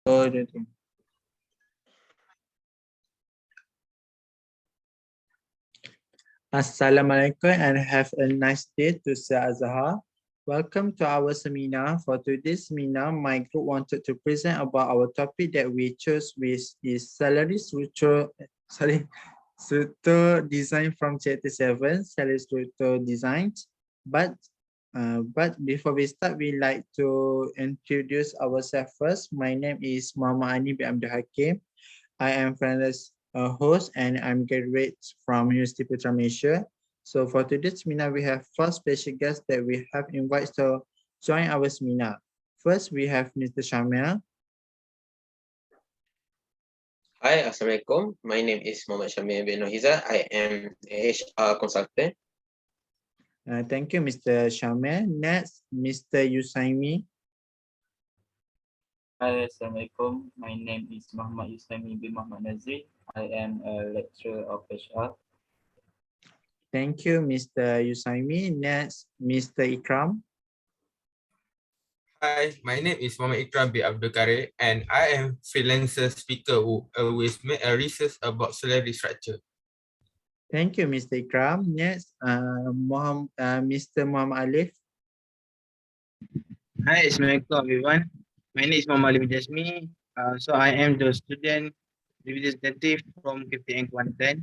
Assalamualaikum and have a nice day to Azhar. Welcome to our seminar. For today's seminar, my group wanted to present about our topic that we chose, which is structure design from chapter 7, salary structure design. But before we start, we like to introduce ourselves first. My name is Muhammad Ani bin Abdul Hakim. I am Fernandez host and I'm graduate from University Putra Malaysia. So for today's seminar, we have four special guests that we have invited to join our seminar. First, we have Mr. Shamil. Hi, Assalamualaikum. My name is Muhammad Shamil bin Nohiza. I am a HR consultant. Thank you, Mr. Shamil. Next, Mr. Yusaimi. Hi, Assalamualaikum. My name is Muhammad Yusaimi bin Muhammad Nazri. I am a lecturer of HR. Thank you, Mr. Yusaimi. Next, Mr. Ikram. Hi, my name is Muhammad Ikram bin Abdul Karim and I am freelancer speaker who always make a research about salary structure. Thank you, Mr. Ikram. Next, Mr. Muhammad Alif. Hi, Assalamualaikum everyone. My name is Muhammad Ali Jasmi. So I am the student representative from KPN Kuantan.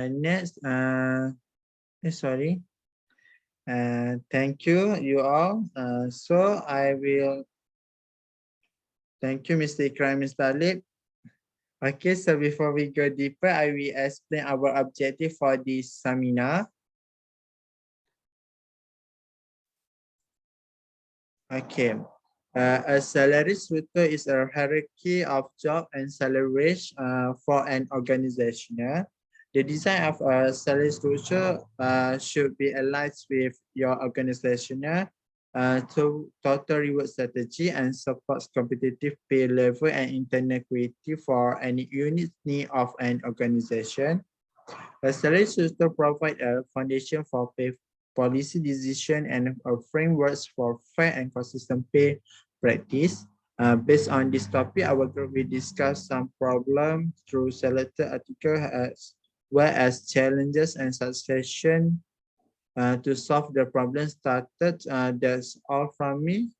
Next, sorry. Thank you, you all. So I will. Thank you, Mr. Ikram, Mr. Alip. Okay, so before we go deeper, I will explain our objective for this seminar. Okay, a salary structure is a hierarchy of job and salary range for an organization. The design of a salary structure should be aligned with your organization to total reward strategy and supports competitive pay level and internal equity for any unique need of an organization. A salary structure provides a foundation for pay policy decision and frameworks for fair and consistent pay practice. Based on this topic, our group will discuss some problems through selected articles as well as challenges and suggestions to solve the problem started. That's all from me.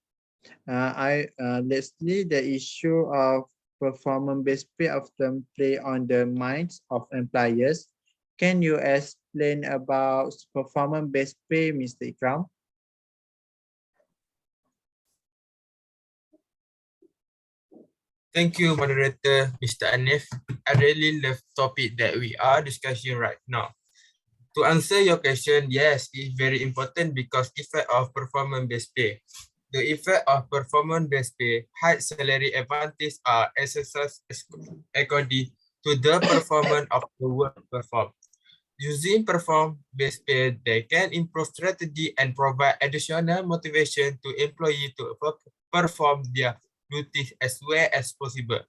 Lastly, the issue of performance-based pay often play on the minds of employers. Can you explain about performance-based pay, Mr. Ikram? Thank you, moderator, Mr. Anif. I really love the topic that we are discussing right now. To answer your question, yes, it's very important because effect of performance-based pay. The effect of performance-based pay, high salary advantage are assessed according to the performance of the work performed. Using performance-based pay, they can improve strategy and provide additional motivation to employees to perform their duties as well as possible.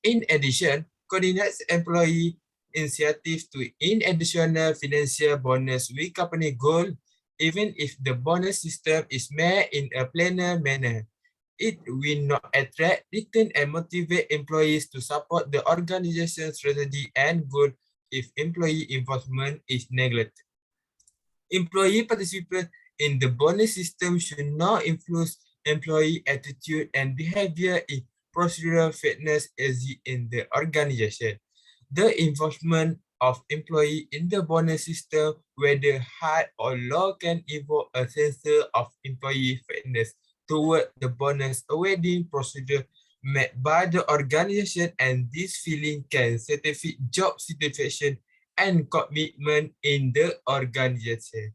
In addition, coordinates employee initiatives to in additional financial bonus with company goal, even if the bonus system is made in a planner manner. It will not attract, retain, and motivate employees to support the organization's strategy and goal if employee involvement is neglected. Employee participation in the bonus system should not influence employee attitude and behavior in procedural fitness as in the organization. The involvement of employee in the bonus system, whether high or low, can evoke a sense of employee fitness toward the bonus awarding procedure met by the organization, and this feeling can certify job satisfaction and commitment in the organization.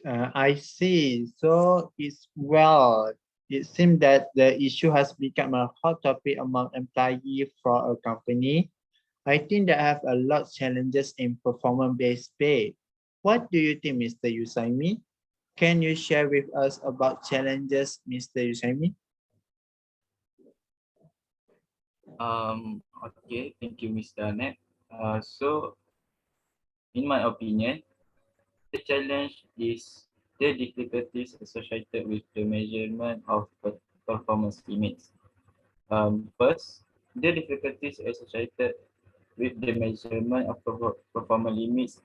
I see. So it seems that the issue has become a hot topic among employees for a company. I think they have a lot of challenges in performance-based pay. What do you think, Mr. Yusaimi? Can you share with us about challenges, Mr. Yusaimi? Okay, thank you, Mr. Net. So, in my opinion, challenge is the difficulties associated with the measurement of performance limits. First, the difficulties associated with the measurement of performance limits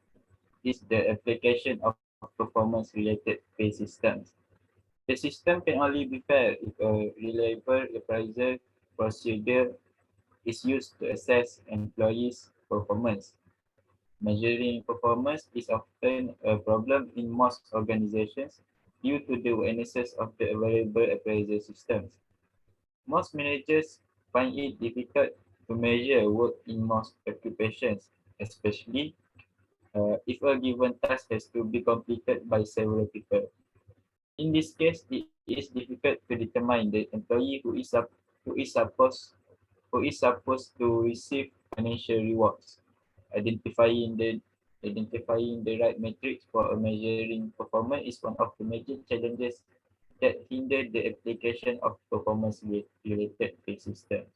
is the application of performance-related pay systems. The system can only be fair if a reliable appraisal procedure is used to assess employees' performance. Measuring performance is often a problem in most organizations due to the weaknesses of the available appraisal systems. Most managers find it difficult to measure work in most occupations, especially if a given task has to be completed by several people. In this case, it is difficult to determine the employee who is supposed to receive financial rewards. Identifying the identifying the right metrics for a measuring performance is one of the major challenges that hinder the application of performance-related pay systems.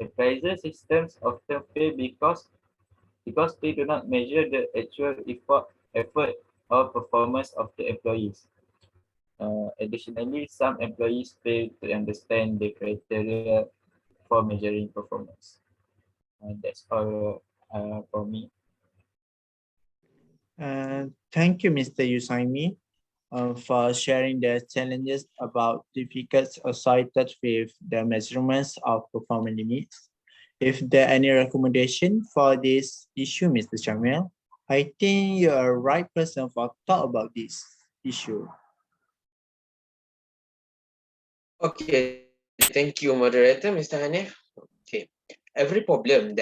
Appraisal systems often fail because they do not measure the actual effort or performance of the employees. Additionally, some employees fail to understand the criteria for measuring performance. That's all for me. Thank you, Mr. Yusaimi, for sharing the challenges about difficulties associated with the measurements of performance limits. If there are any recommendation for this issue, Mr. Jamil, I think you are the right person for talk about this issue. Okay, thank you, moderator, Mr. Hanif. Okay, every problem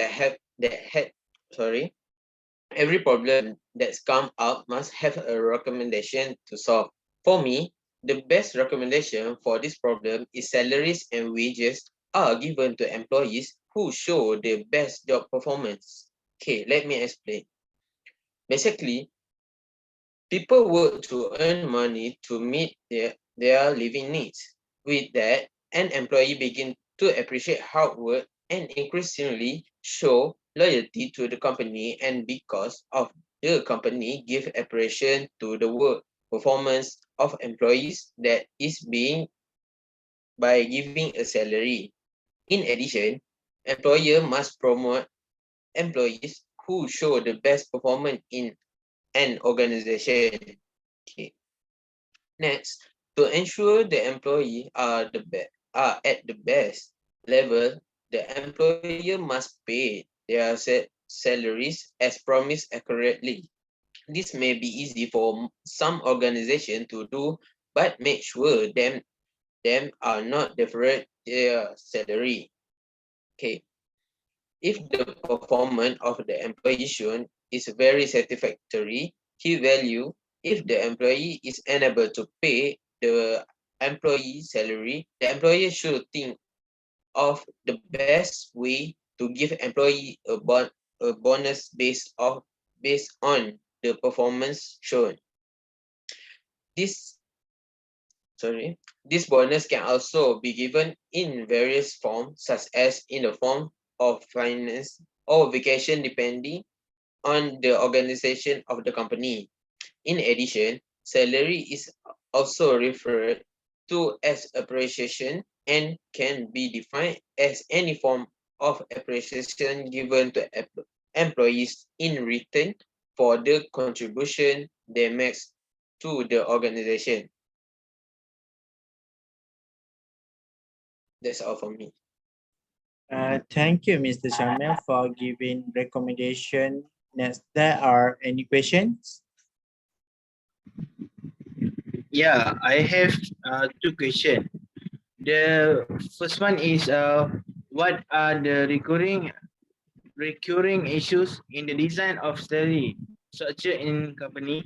every problem that's come up must have a recommendation to solve. For me, the best recommendation for this problem is salaries and wages are given to employees who show the best job performance. Okay, let me explain. Basically, people work to earn money to meet their living needs. With that, an employee begins to appreciate hard work and increasingly show loyalty to the company, and because of the company give appreciation to the work performance of employees that is being by giving a salary. In addition, employer must promote employees who show the best performance in an organization. Okay. Next, to ensure the employee are at the best level, the employer must pay their salaries as promised accurately. This may be easy for some organization to do, but make sure them are not deferred their salary. Okay. If the performance of the employee shown is very satisfactory, key value, if the employee is unable to pay the employee salary, the employer should think of the best way to give employee a bonus based on the performance shown. This This bonus can also be given in various forms, such as in the form of finance or vacation, depending on the organization of the company. In addition, salary is also referred to as appreciation and can be defined as any form of appreciation given to employees in return for the contribution they make to the organization. That's all for me. Thank you, Mr. Jamil, for giving recommendation. Next, there are any questions? Yeah, I have two questions. The first one is what are the recurring issues in the design of salary structure in company?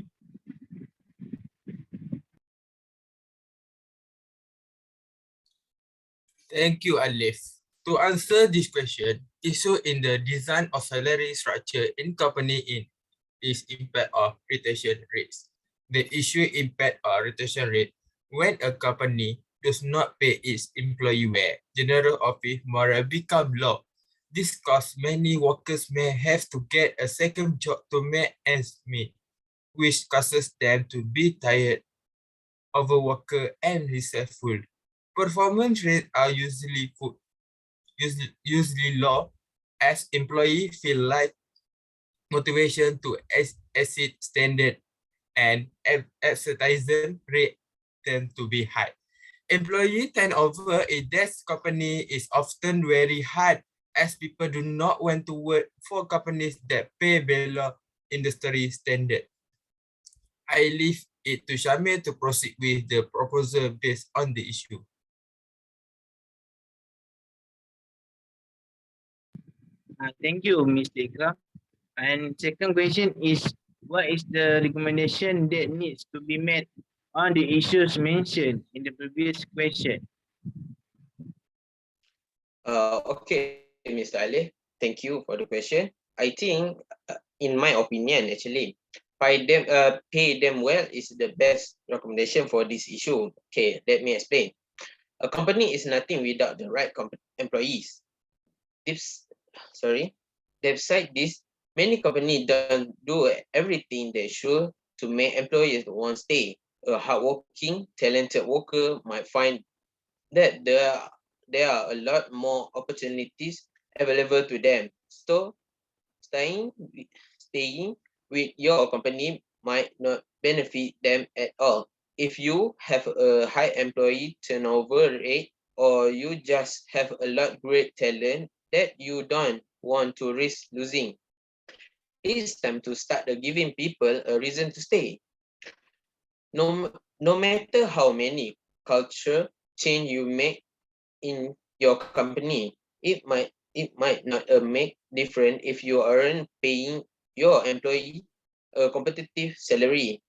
Thank you, Alif. To answer this question, issue in the design of salary structure in company is impact of retention rates. The issue impact or retention rate when a company does not pay its employee well, general office morale become low. This causes many workers may have to get a second job to make ends meet. which causes them to be tired, overworked, and resentful. Performance rates are usually low as employees feel like motivation to exceed standard and absenteeism rate tend to be high. Employee turnover in this company is often very high as people do not want to work for companies that pay below industry standard. I leave it to Shamil to proceed with the proposal based on the issue. Thank you, Ms. Dekra. And second question is, what is the recommendation that needs to be met on the issues mentioned in the previous question? Okay, Mr. Ali. Thank you for the question. I think, in my opinion, actually, pay them well is the best recommendation for this issue. Okay, let me explain. A company is nothing without the right employees. This, sorry, despite this, many companies don't do everything they should to make employees want to stay. A hardworking, talented worker might find that there are a lot more opportunities available to them. So staying with your company might not benefit them at all. If you have a high employee turnover rate, or you just have a lot great talent that you don't want to risk losing, it's time to start giving people a reason to stay. No matter how many culture change you make in your company, it might not make difference if you aren't paying your employee a competitive salary.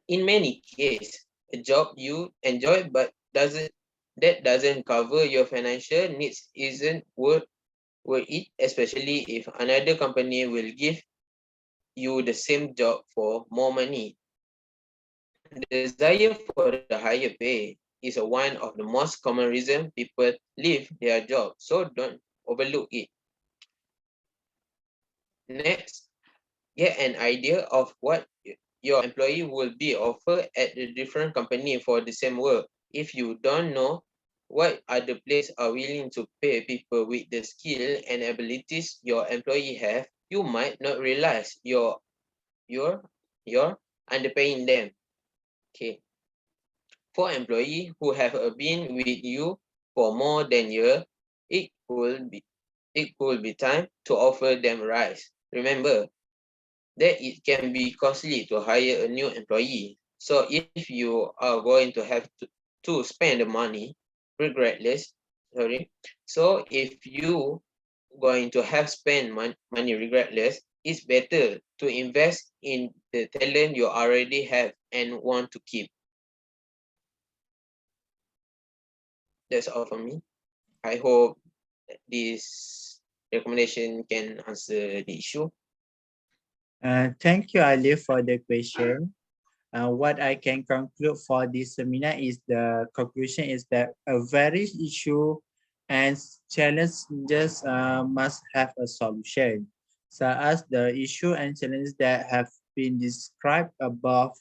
In many cases, a job you enjoy but doesn't cover your financial needs isn't worth it, especially if another company will give you the same job for more money. The desire for the higher pay is one of the most common reasons people leave their job, so don't overlook it. Next, get an idea of what your employee will be offered at the different company for the same work. If you don't know what other places are willing to pay people with the skill and abilities your employee have, you might not realize you're underpaying them. Okay. For employees who have been with you for more than a year, it could be time to offer them a rise. Remember that it can be costly to hire a new employee. So if you are going to have to spend the money regardless, sorry. So if you going to have spend money regardless, it's better to invest in the talent you already have and want to keep. That's all for me. I hope this recommendation can answer the issue. Thank you, Ali, for the question. What I can conclude for this seminar is the conclusion is that a various issue and challenges must have a solution. So as the issue and challenges that have been described above,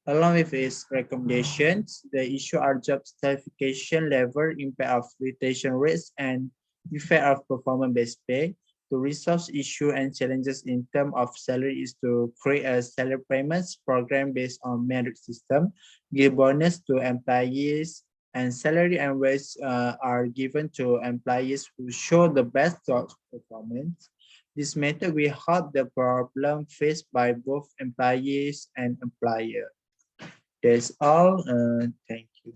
along with its recommendations, the issue are job certification level, impact of retention rates, and effect of performance-based pay. To resolve issue and challenges in terms of salary is to create a salary payments program based on merit system, give bonus to employees, and salary and wage are given to employees who show the best job performance. This method will help the problem faced by both employees and employer. That's all. Thank you.